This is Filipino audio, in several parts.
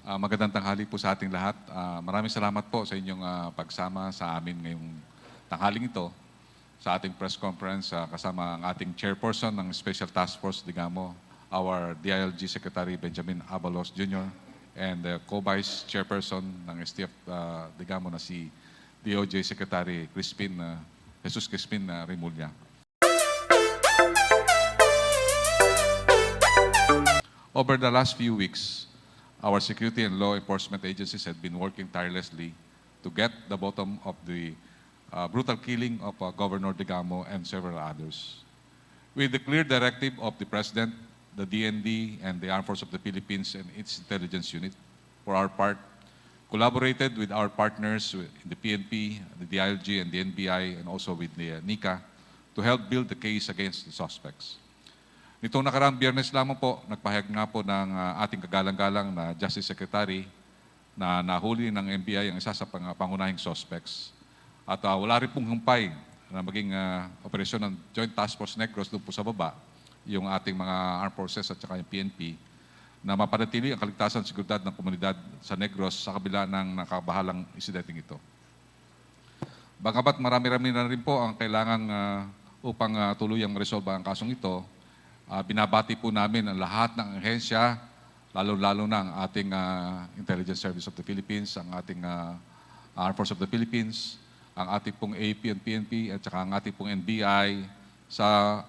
Magandang tanghali po sa ating lahat. Maraming salamat po sa inyong pagsama sa amin ngayong tanghaling ito sa ating press conference kasama ang ating chairperson ng Special Task Force Degamo, our DILG Secretary Benjamin Abalos Jr. and co-vice chairperson ng STF Degamo na si DOJ Secretary Jesus Crispin Remulla. Over the last few weeks, our security and law enforcement agencies have been working tirelessly to get the bottom of the brutal killing of Governor Degamo and several others. With the clear directive of the President, the DND, and the Armed Forces of the Philippines and its intelligence unit, for our part, collaborated with our partners in the PNP, the DILG, and the NBI, and also with the NICA to help build the case against the suspects. Nitong nakaraang Biyernes lamang po, nagpahayag nga po ng ating kagalang-galang na Justice Secretary na nahuli ng NBI ang isa sa pangunahing suspects. At wala rin pong humpay na maging operasyon ng Joint Task Force Negros doon po sa baba, yung ating mga armed forces at saka yung PNP, na mapanatili ang kaligtasan at seguridad ng komunidad sa Negros sa kabila ng nakabahalang insidenteng ito. Bagamat marami-rami na rin po ang kailangang upang tuluyang resolve ang kasong ito, binabati po namin ang lahat ng ahensya, lalo-lalo na ang ating Intelligence Service of the Philippines, ang ating Armed Forces of the Philippines, ang ating pong AP and PNP, at saka ang ating pong NBI sa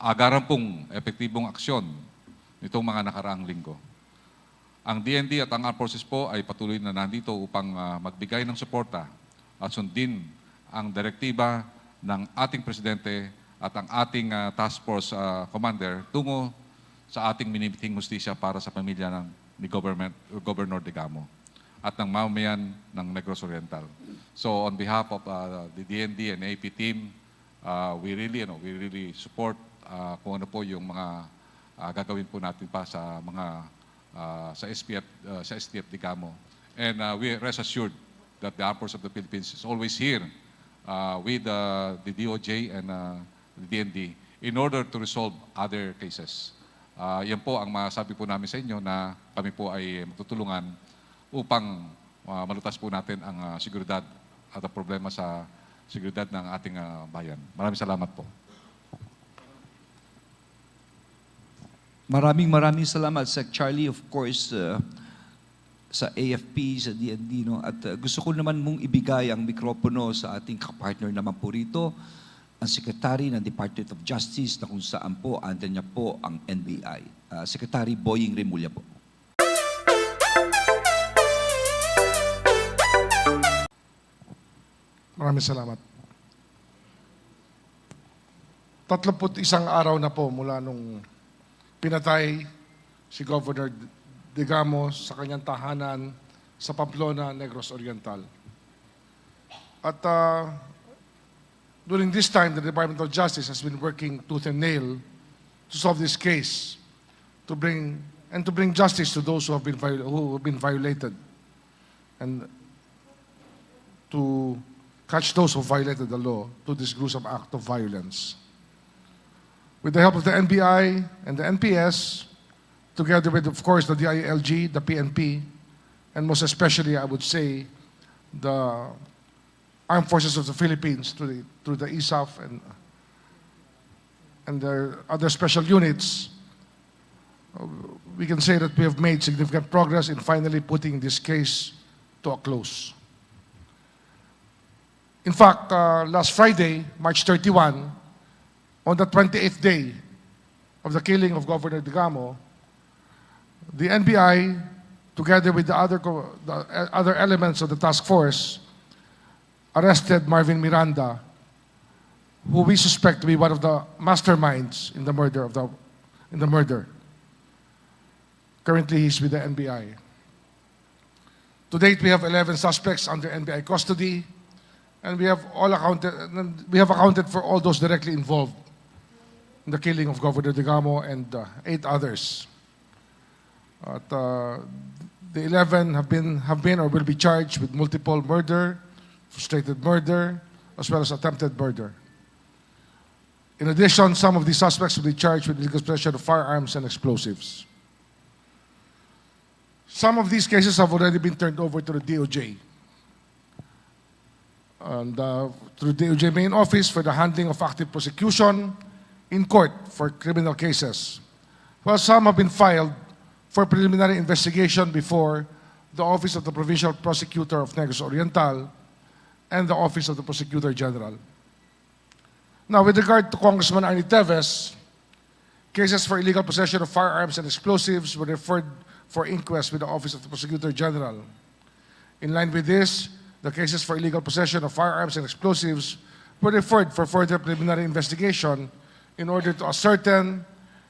agaran pong epektibong aksyon nitong mga nakaraang linggo. Ang DND at ang Armed Forces po ay patuloy na nandito upang magbigay ng suporta at sundin ang direktiba ng ating Presidente at ang ating task force commander tungo sa ating minimiting hustisya para sa pamilya ni Governor Degamo at ng mamamayan ng Negros Oriental. So on behalf of the DND and AP team, we really support kung ano po yung mga gagawin po natin pa sa mga sa STF Degamo. And we rest assured that the Armed Forces of the Philippines is always here with the DOJ and the DND in order to resolve other cases. Yan po ang masabi po namin sa inyo na kami po ay magtutulungan upang malutas po natin ang seguridad at ang problema sa seguridad ng ating bayan. Maraming salamat po. Maraming salamat, Sec. Charlie, of course, sa AFP, sa DND. No? At gusto ko naman mong ibigay ang mikropono sa ating kapartner naman po rito, ang Secretary ng Department of Justice na kung saan po, andyan niya po ang NBI. Secretary Boying Remulla po. Maraming salamat. 31 araw na po mula nung pinatay si Governor Degamo sa kanyang tahanan sa Pamplona, Negros Oriental. At during this time, the Department of Justice has been working tooth and nail to solve this case, to bring justice to those who have been violated, and to catch those who violated the law to this gruesome act of violence. With the help of the NBI and the NPS, together with, of course, the DILG, the PNP, and most especially, I would say, the Armed Forces of the Philippines through the ISAF and their other special units, we can say that we have made significant progress in finally putting this case to a close. In fact, last Friday, March 31, on the 28th day of the killing of Governor Degamo, the NBI, together with the other elements of the task force, arrested Marvin Miranda, who we suspect to be one of the masterminds in the murder. Currently, he's with the NBI. To date, we have 11 suspects under NBI custody, and we have accounted for all those directly involved in the killing of Governor Degamo and 8 others. The 11 have been or will be charged with multiple murder, frustrated murder, as well as attempted murder. In addition, some of the suspects will be charged with illegal possession of firearms and explosives. Some of these cases have already been turned over to the DOJ. And to the DOJ main office for the handling of active prosecution in court for criminal cases. While some have been filed for preliminary investigation before the Office of the Provincial Prosecutor of Negros Oriental and the Office of the Prosecutor General. Now, with regard to Congressman Arnie Teves, cases for illegal possession of firearms and explosives were referred for inquest with the Office of the Prosecutor General. In line with this, the cases for illegal possession of firearms and explosives were referred for further preliminary investigation in order to ascertain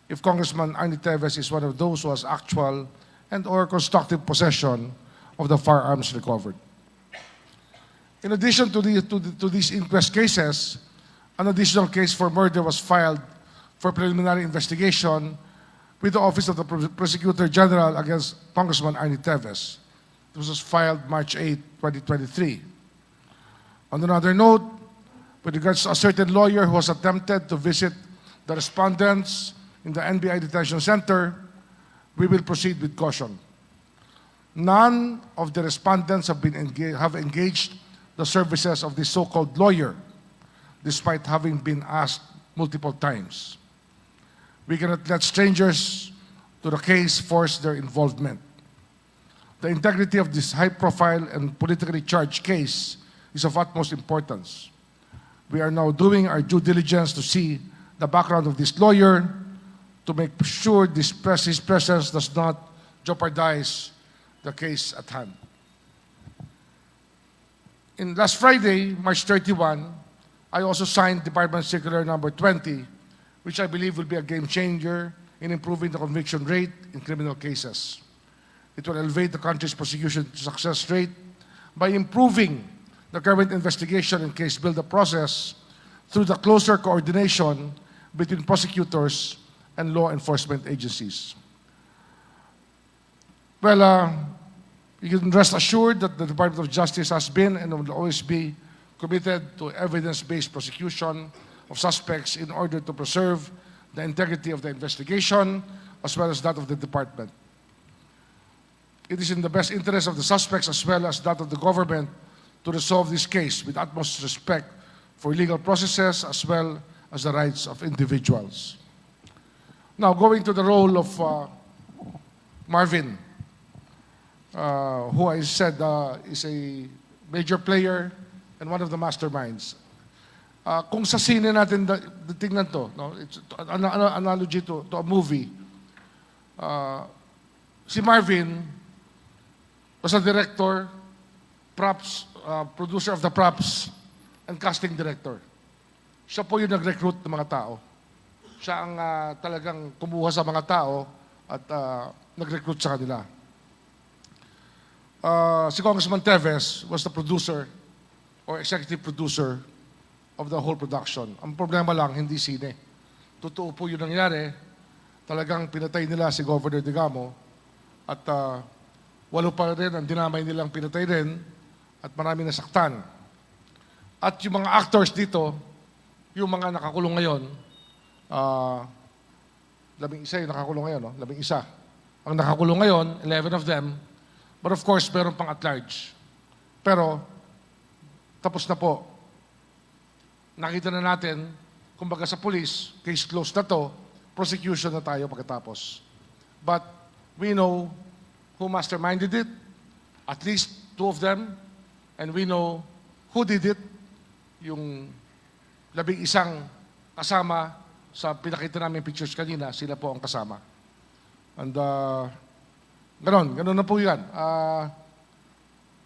if Congressman Arnie Teves is one of those who has actual and or constructive possession of the firearms recovered. In addition to these inquest cases, an additional case for murder was filed for preliminary investigation with the Office of the Prosecutor General against Congressman Arnie Teves. This was filed March 8, 2023. On another note, with regards to a certain lawyer who has attempted to visit the respondents in the NBI Detention Center, we will proceed with caution. None of the respondents have engaged the services of this so-called lawyer, despite having been asked multiple times. We cannot let strangers to the case force their involvement. The integrity of this high-profile and politically charged case is of utmost importance. We are now doing our due diligence to see the background of this lawyer to make sure his presence does not jeopardize the case at hand. Last Friday, March 31, I also signed Department Circular number 20, which I believe will be a game changer in improving the conviction rate in criminal cases. It will elevate the country's prosecution success rate by improving the current investigation and case build-up process through the closer coordination between prosecutors and law enforcement agencies. Well, you can rest assured that the Department of Justice has been and will always be committed to evidence-based prosecution of suspects in order to preserve the integrity of the investigation as well as that of the department. It is in the best interest of the suspects as well as that of the government to resolve this case with utmost respect for legal processes as well as the rights of individuals. Now, going to the role of Marvin, who I said is a major player and one of the masterminds. Kung sa sine natin tingnan to, no? It's an analogy to a movie. Si Marvin was a director, props, producer of the props, and casting director. Siya po yung nag-recruit ng mga tao. Siya ang talagang kumuha sa mga tao at nag-recruit sa kanila. Si Congressman Teves was the producer or executive producer of the whole production. Ang problema lang, hindi sine. Totoo po yun nangyari. Talagang pinatay nila si Governor Degamo at 8 pa rin ang dinamay nilang pinatay rin at marami nasaktan. At yung mga actors dito, yung mga nakakulong ngayon, 11 yung nakakulong ngayon, no? 11. Ang nakakulong ngayon, 11 of them, but of course, meron pang at large. Pero, tapos na po. Nakita na natin, kumbaga sa police, case closed na to, prosecution na tayo pagkatapos. But we know who masterminded it, at least 2 of them, and we know who did it, yung 11 kasama sa pinakita namin pictures kanina, sila po ang kasama. And ganon na po yan.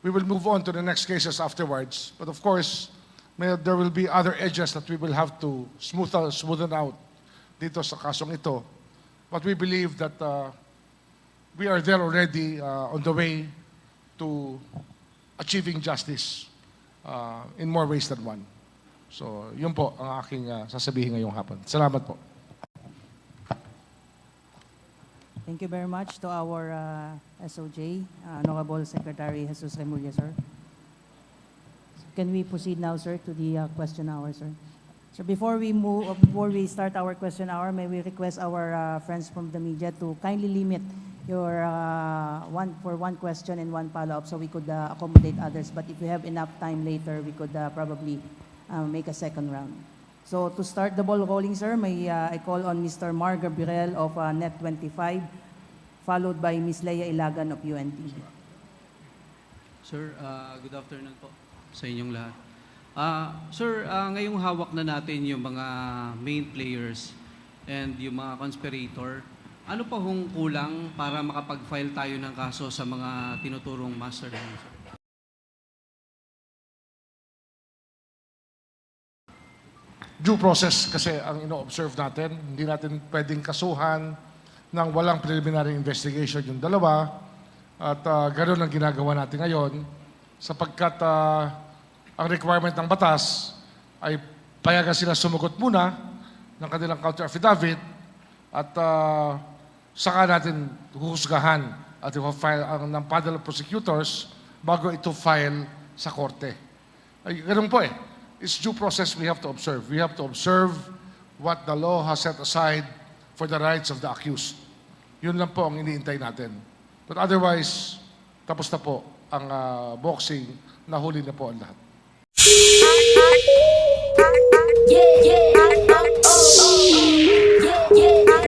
We will move on to the next cases afterwards. But of course, there will be other edges that we will have to smoothen out dito sa kasong ito. But we believe that we are there already on the way to achieving justice in more ways than one. So, yun po ang aking sasabihin ngayong hapon. Salamat po. Thank you very much to our SOJ, Honorable Secretary Jesus Remulla, sir. Can we proceed now, sir, to the question hour, sir? So before we start our question hour, may we request our friends from the media to kindly limit your 1 one question and one follow-up so we could accommodate others. But if we have enough time later, we could probably make a second round. So to start the ball rolling, sir, I call on Mr. Mar Gabriel of Net25, followed by Ms. Leia Ilagan of UNT. Sir, good afternoon po sa inyong lahat. Sir, ngayong hawak na natin yung mga main players and yung mga conspirator, ano pa hong kulang para makapag-file tayo ng kaso sa mga tinuturong mastermind, sir? Due process kasi ang ino-observe natin. Hindi natin pwedeng kasuhan ng walang preliminary investigation yung dalawa. At ganoon ang ginagawa natin ngayon sapagkat ang requirement ng batas ay payagan sila sumagot muna ng kanilang counter affidavit at saka natin huhusgahan at i-file ng panel of prosecutors bago ito file sa korte. Ay, ganun po eh. It's due process we have to observe. We have to observe what the law has set aside for the rights of the accused. Yun lang po ang iniintay natin. But otherwise, tapos na po ang boxing, nahuli na po ang lahat. Yeah, yeah.